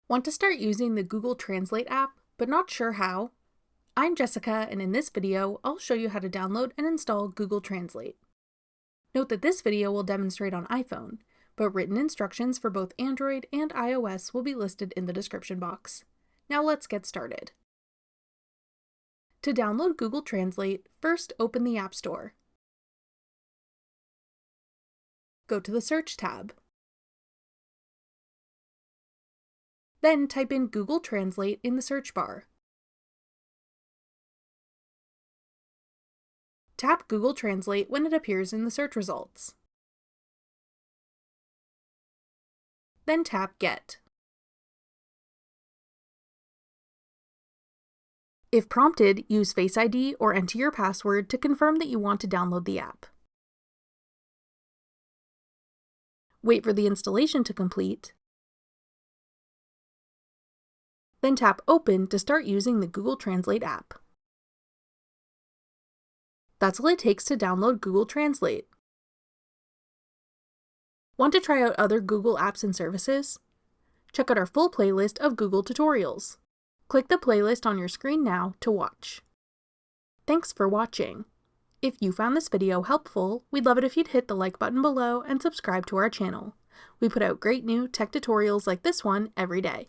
Want to start using the Google Translate app, but not sure how? I'm Jessica, and in this video, I'll show you how to download and install Google Translate. Note that this video will demonstrate on iPhone, but written instructions for both Android and iOS will be listed in the description box. Now let's get started. To download Google Translate, first open the App Store. Go to the Search tab. Then type in Google Translate in the search bar. Tap Google Translate when it appears in the search results. Then tap Get. If prompted, use Face ID or enter your password to confirm that you want to download the app. Wait for the installation to complete. Then tap Open to start using the Google Translate app. That's all it takes to download Google Translate. Want to try out other Google apps and services? Check out our full playlist of Google tutorials. Click the playlist on your screen now to watch. Thanks for watching. If you found this video helpful, we'd love it if you'd hit the like button below and subscribe to our channel. We put out great new tech tutorials like this one every day.